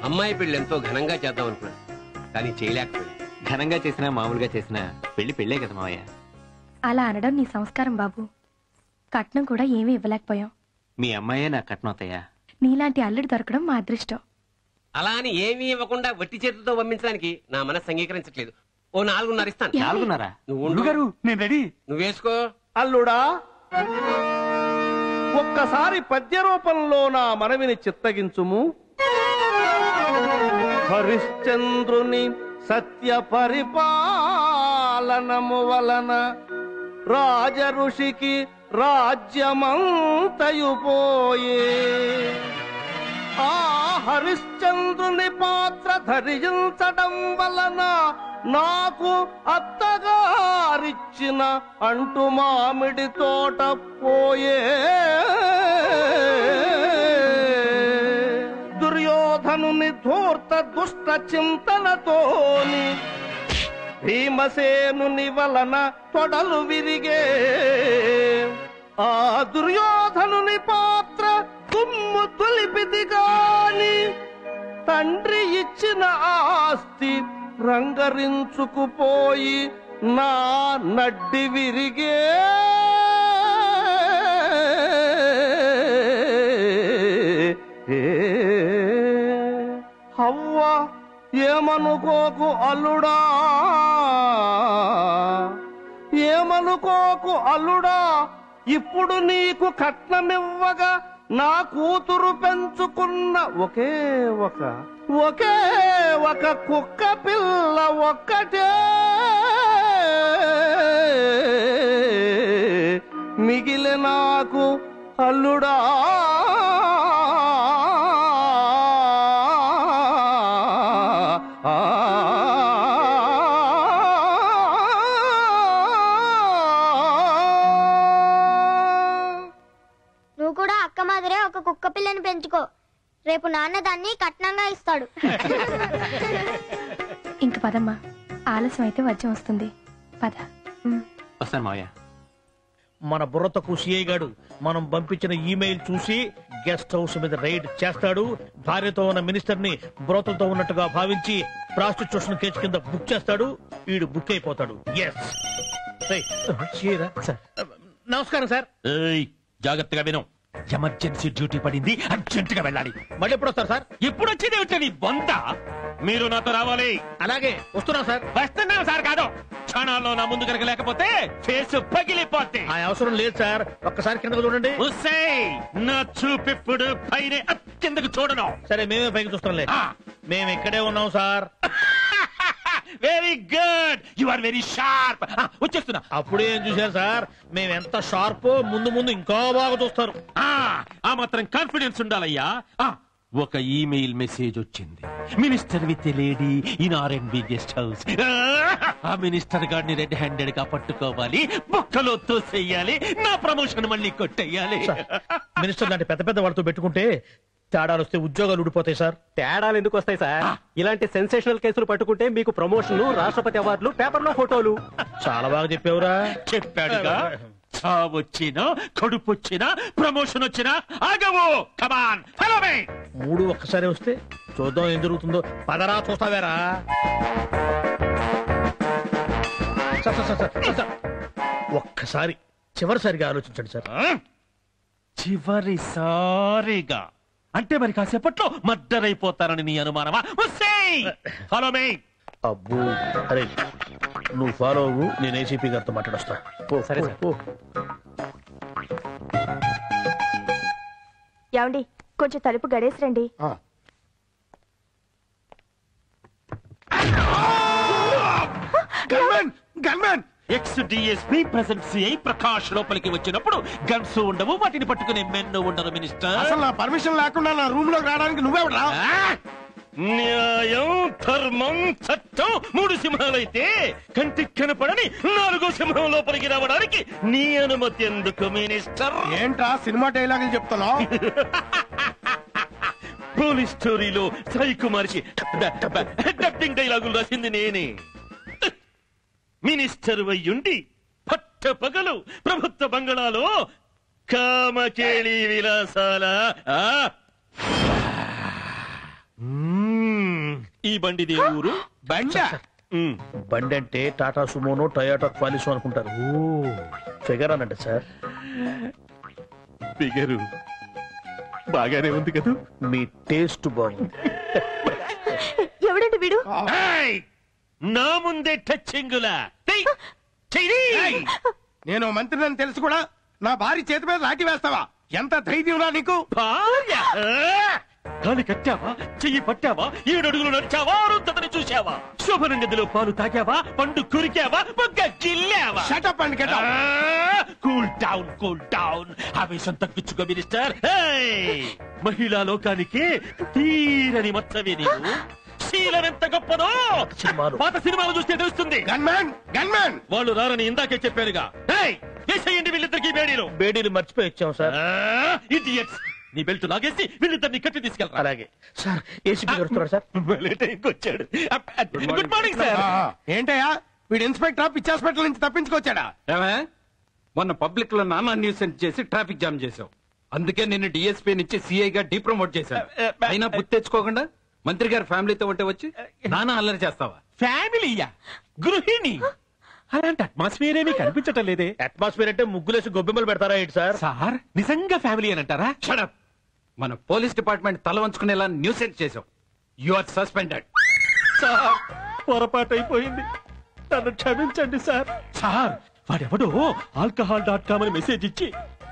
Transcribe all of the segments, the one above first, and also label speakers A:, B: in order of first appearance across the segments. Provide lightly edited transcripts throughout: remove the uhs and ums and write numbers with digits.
A: అమ్మాయి పెళ్లి ఎంతో ఘనంగా చేద్దాం అనుకున్నాను, కానీ చేయలేకపోయాను.
B: ఘనంగా చేసినా మామూలుగా చేసినా పెళ్లే కదా మావయ్య.
C: అలా అనడం నీ సంస్కారం బాబు. కట్నం కూడా ఏమీ ఇవ్వలేకపోయాం.
B: మీ అమ్మాయే నా కట్నం అత్తయ్య.
C: నీలాంటి అల్లుడు దొరకడం మా అదృష్టం.
A: అలా అని ఏమీ ఇవ్వకుండా వట్టి చేతులతో పంపించడానికి నా మనసు అంగీకరించట్లేదు. ఓ 4.5 ఇస్తాను.
B: 4.5?
A: నువ్వు
D: నేను రెడీ.
A: నువ్వు వేసుకో.
D: అల్లుడా, ఒక్కసారి పద్య రూపంలో నా మనవిని చిత్తగించుము. హరిశ్చంద్రుని సత్య పరిపాలనము వలన రాజ ఋషికి రాజ్యమంతయు పోయే. ఆ హరిశ్చంద్రుని పాత్ర ధరించడం వలన నాకు అత్తగారిచ్చిన అంటు మామిడి తోట పోయే. దుర్యోధనుని ధూర్త దుష్ట చింతనతోని భీమసేనుని వలన తొడలు విరిగే. ఆ దుర్యోధనుని పాత్ర తుమ్ము తొలిపిది గాని తండ్రి ఇచ్చిన ఆస్తి రంగరించుకుపోయి నా నడ్డి విరిగే. హవ్వ ఏమనుకోకు అల్లుడా, ఏమనుకోకు అల్లుడా, ఇప్పుడు నీకు కట్నమివ్వగా నా కూతురు పెంచుకున్న ఒకే ఒక కుక్క పిల్ల ఒక్కటే మిగిలి నాకు అల్లుడా.
E: నువ్వు కూడా అక్క మాదిరే ఒక కుక్క పిల్లని పెంచుకో. రేపు నాన్న దాన్ని కట్నంగా ఇస్తాడు.
C: ఇంక పదమ్మా, ఆలస్యం అయితే వజ్యం వస్తుంది. పద.
B: వస్తాను మావయ్య.
F: మన బుర్రతకు సిఐ గాడు మనం పంపించిన ఈమెయిల్ చూసి గెస్ట్ హౌస్ మీద రైడ్ చేస్తాడు. భార్యతో ఉన్న మినిస్టర్ ని బ్రోతలతో ఉన్నట్టుగా భావించి ప్రాస్టిట్యూషన్ కేసు కింద బుక్ చేస్తాడు. వీడు బుక్ అయిపోతాడు. నమస్కారం సార్.
G: జాగ్రత్తగా విను, ఎమర్జెన్సీ డ్యూటీ పడింది, అర్జెంట్ గా వెళ్ళాలి.
F: మళ్ళీ ఎప్పుడు వస్తారు సార్?
G: ఎప్పుడు వచ్చేది బొంత. మీరు నాతో రావాలి.
F: అలాగే వస్తున్నాం సార్.
G: వస్తున్నాం సార్ కాదు, క్షణాల్లో నా ముందు కనుక లేకపోతే ఫేస్ పగిలిపోతే.
F: ఆ అవసరం లేదు సార్, ఒక్కసారి కిందకు చూడండి.
G: నా చూపిప్పుడు పైన కిందకు చూడను.
F: సరే మేమే పైకి చూస్తాంలే. మేము ఇక్కడే ఉన్నాం sir.
G: Very good, you are very sharp. వచ్చేస్తున్నా.
F: అప్పుడే ఏం చూశారు సార్, మేము ఎంత షార్ప్, ముందు ముందు ఇంకా బాగా చూస్తారు.
G: ఆ మాత్రం కాన్ఫిడెన్స్ ఉండాలయ్యా. ఒక ఈమెయిల్ మెసేజ్ వచ్చింది. మినిస్టర్ విత్ లేడీ ఇన్ ఆర్ఎండ్బి గెస్ట్ హౌస్. ఆ మినిస్టర్ గారిని రెడ్ హ్యాండెడ్ గా పట్టుకోవాలి, బొక్కలో తోసేయాలి, నా ప్రమోషన్ మళ్ళీ కొట్టేయాలి.
F: మినిస్టర్ లాంటి పెద్ద పెద్ద వాళ్ళతో పెట్టుకుంటే తేడాలు వస్తే ఉద్యోగాలు ఊడిపోతాయి సార్.
B: తేడాలు ఎందుకు వస్తాయి సార్? ఇలాంటి సెన్సేషనల్ కేసులు పట్టుకుంటే మీకు ప్రమోషన్, రాష్ట్రపతి అవార్డులు, పేపర్లో ఫోటోలు.
F: చాలా బాగా చెప్పావురా.
G: చెప్పాడుగా, చావొచ్చినా కడుపు వచ్చినా ప్రమోషన్ వచ్చినా ఆగవు. Come on follow me.
F: మూడు ఒక్కసారి వస్తే చూద్దాం ఏం జరుగుతుందో. పదరా చూస్తావేరా. ఒక్కసారి చివరిసారిగా ఆలోచించండి సార్.
G: చివరిసారిగా అంటే మరి కాసేపట్లో మద్దరైపోతారని నీ అనుమానమా? Follow me.
F: అబ్బో, అరే నువ్వు ఫాలో అవ్వు, నేను ఏసీపీ గారితో మాట్లాడొస్తా.
B: సరే సార్.
C: ఏమండి, కొంచెం తలుపు గడేసి రండి.
G: X DSP present CI Prakash లోపలికి వచ్చినప్పుడు గన్స్ ఉండవు, వాటిని పట్టుకునే మెన్ను ఉండరు. మినిస్టర్,
D: అసలు నా పర్మిషన్ లేకుండా నా రూమ్ లోకి రావడానికి నువ్వెవడా?
G: న్యాయం, ధర్మం, చట్టం 3 సింహాలైతే కంటికి కనపడని 4వ సింహం లోపలికి రావడానికి నీ అనుమతి ఎందుకు మినిస్టర్?
D: ఏంట్రా సినిమా డైలాగులు చెప్తున్నావు?
G: పోలీస్ స్టోరీలో సాయి కుమార్కి డబ్బింగ్ డైలాగులు రాసింది నేనే. మినిస్టర్ వయ్యుండి పట్ట పగలు ప్రభుత్వ బంగళాలో కామకేళి విలాసాల ఈ బండిదే ఊరు?
D: బండ
F: బండి అంటే టాటా సుమోనో టయోటా క్వాలిసో అనుకుంటారు. ఫిగర్ అనండి సార్.
G: ఫిగరు బాగానే ఉంది కదా.
F: మీ టేస్ట్ బాగుంది.
C: ఎవడండి వీడు?
G: ఏయ్! నా ముందే టచ్చింగులా
D: నేను మంత్రిని తెలుసు కూడా నా భార్య చేతి మీద లాఠీ వేస్తావా? ఎంత ధైర్యంరా నీకు?
G: భార్య కాలి కట్టావా, చెయ్యి పట్టావా, 7 అడుగులు నడిచావా, అరుంధతిని చూశావా, శోభన గదిలో పాలు తాగావా, పండు కురికావా, బొగ్గ గిల్లావా?
D: Shut up and get
G: cool down. ఆవేశం తగ్గించుకో మినిస్టర్. మహిళా లోకానికి తీరని మచ్చవే నీవు. శీలం ఎంత గొప్పదో పాత సినిమాలు చూస్తే తెలుస్తుంది.
D: గన్మ్యాన్
G: వాళ్ళు రారని ఇందాకే చెప్పారుగా. వేసేయండి వీళ్ళిద్దరికి బేడీలు.
F: బేడీలు మర్చిపోయి వచ్చాం సార్.
G: ఇడియట్స్. నీ బెల్ట్ లాగేసి వీళ్ళిద్దరిని కట్టి తీసుకెళ్తా.
F: అలాగే సార్. ఏసీపీ దొరుకుతారా సార్?
G: వచ్చాడు. Good morning sir.
D: ఏంటయ్యా వీడు ఇన్స్పెక్టర్ పిచ్చి హాస్పిటల్ నుంచి తప్పించుకొచ్చాడా?
H: మొన్న పబ్లిక్ లో నానా న్యూసెన్స్ చేసి ట్రాఫిక్ జామ్ చేసావు. అందుకే నిన్ను డిఎస్పీ నుంచి సిఐగా డిప్రమోట్ చేశాను. అయినా బుద్ధి తెచ్చుకోకుండా మంత్రి గారి ఫ్యామిలీతో ఉంటే వచ్చి నానా అల్లరి చేస్తావా?
G: ఫ్యామిలీయా? గృహిణి? అలాంటి అట్మాస్ఫియర్ ఏమీ కనిపించటం లేదే.
F: అట్మాస్ఫియర్ అంటే ముగ్గులేసి గొబ్బెమ్మలు పెడతారా ఏంటి సార్?
G: సార్ నిజంగా ఫ్యామిలీ అని అంటారా?
H: షడప్. మన పోలీస్ డిపార్ట్మెంట్ తల వంచుకునేలా న్యూసెన్స్ చేసావు. You are suspended.
G: సార్ పొరపాటు అయిపోయింది, నన్ను క్షమించండి సార్. సార్ వాడెవడో alcohol.com అని మెసేజ్ ఇచ్చి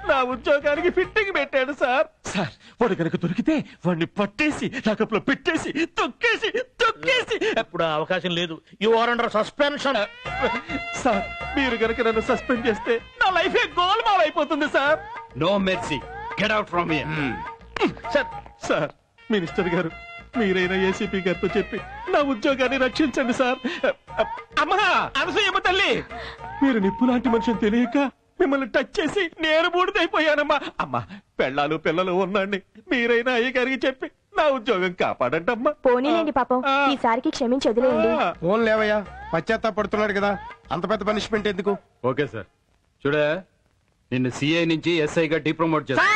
G: నా ఉద్యోగానికి ఫిట్టింగ్ పెట్టాడు సార్. సార్ వాడు కనుక దొరికితే వాడిని పట్టేసి లాకప్లో పెట్టేసి తొక్కేసి.
F: ఇప్పుడు అవకాశం లేదు. You are under suspension.
G: Sir మీరు కనుక నన్ను సస్పెండ్ చేస్తే నా లైఫ్ గోల్మాల్ అయిపోతుంది sir.
H: No mercy. Get out from here.
G: Sir minister గారు మీరైనా ఏసీపీ గారితో చెప్పి నా ఉద్యోగాన్ని రక్షించండి సార్. అమ్మా అనసూయమ్మ తల్లి, మీరు నిప్పు లాంటి మనిషిని తెలియక మిమ్మల్ని టచ్ చేసి నేను బూడిదైపోయానమ్మా. అమ్మా పెళ్ళాలు పిల్లలు ఉన్నాండి, మీరైనా అయ్య గారికి చెప్పి నా ఉద్యోగం కాపాడండి అమ్మా.
C: పోనీలేండి పాపం, ఈసారికి క్షమించి వదిలేయండి.
D: ఫోన్ లేవయ్యా, పశ్చాత్తాపడుతున్నాడు కదా, అంత పెద్ద పనిష్మెంట్ ఎందుకు?
H: Okay sir. చూడే, నిన్ను సిఐ నుంచి ఎస్ఐగా డిప్రమోట్ చేస్తా.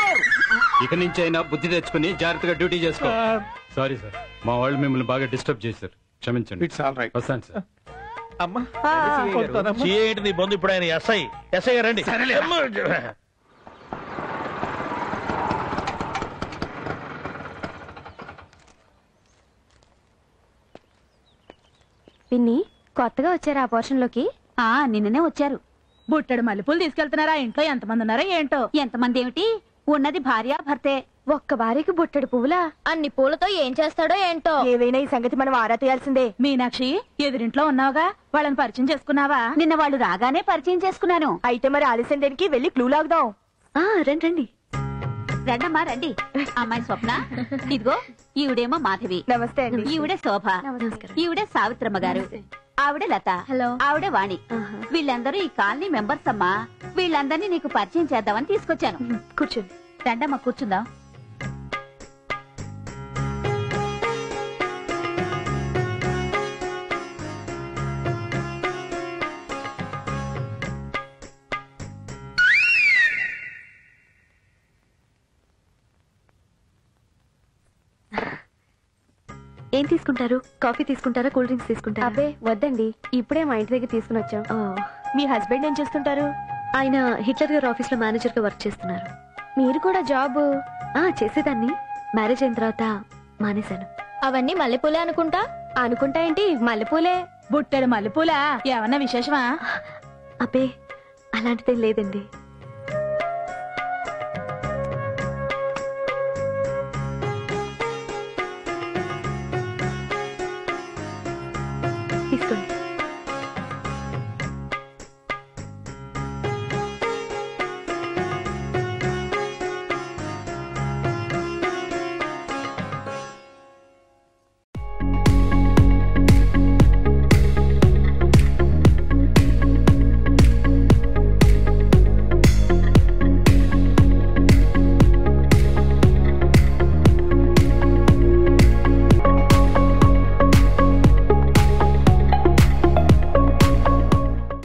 H: ఇక నుంచి అయినా బుద్ధి తెచ్చుకుని జాగ్రత్తగా డ్యూటీ చేసుకో. సారీ సార్, మా వాళ్ళు మిమ్మల్ని బాగా డిస్టర్బ్ చేశారు, క్షమించండి.
D: It's all right.
H: వస్తాను సార్.
G: అమ్మా
F: సిఐటి నీ బంధు ఇప్పుడు ఆయన ఎస్ఐ రండి.
C: పిన్ని కొత్తగా వచ్చారా ఆ పోర్షన్ లోకి?
I: నిన్ననే వచ్చారు. బుట్టడు మల్లెపూలు తీసుకెళ్తున్నారా? ఇంట్లో ఎంతమంది ఉన్నారో ఏంటో. ఎంతమంది ఏమిటి, ఉన్నది భార్య భర్తే.
C: ఒక్క భార్యకి బుట్టడు పువ్వులా?
E: అన్ని పూలతో ఏం చేస్తాడో ఏంటో.
C: ఏవైనా ఈ సంగతి మనం ఆరా తీయాల్సిందే.
I: మీనాక్షి, ఎదురింట్లో ఉన్నావుగా, వాళ్ళని పరిచయం చేసుకున్నావా? నిన్న వాళ్ళు రాగానే పరిచయం చేసుకున్నాను.
C: అయితే మరి ఆలస్యం దేనికి, వెళ్ళి క్లూ లాగుదాం. రండి.
I: రండమ్మా రండి. అమ్మాయి స్వప్న, ఇదిగో ఈవిడేమో మాధవి.
C: నమస్తే అండి.
I: ఈవిడే శోభ. ఈవిడే సావిత్రమ్మ గారు. ఆవిడ లత.
C: హలో.
I: ఆవిడ వాణి. వీళ్ళందరూ ఈ కాలనీ మెంబర్స్ అమ్మా. వీళ్ళందరినీ నీకు పరిచయం చేద్దామని తీసుకొచ్చాను.
C: కూర్చోండి.
I: రండమ్మా కూర్చుందాం.
C: ఏం తీసుకుంటారు? కాఫీ తీసుకుంటారా, కూల్ డ్రింక్స్ తీసుకుంటారా? అబ్బే వద్దండి, ఇప్పుడే మా ఇంటి దగ్గర తీసుకుని వచ్చాం. మీ హస్బెండ్ ఏం చేస్తుంటారు? ఆయన హిట్లర్ గారి ఆఫీస్ లో మేనేజర్ గా వర్క్ చేస్తున్నారు. మీరు కూడా జాబ్? చేసేదాన్ని, మ్యారేజ్ అయిన తర్వాత మానేశాను.
E: అవన్నీ మల్లెపూలే అనుకుంటా.
C: అనుకుంటా ఏంటి, మల్లెపూలే.
I: బుట్టెడు మల్లెపూలా? ఏమన్నా విశేషమా?
C: అబ్బే అలాంటిదేం లేదండి. తీసుకోండి.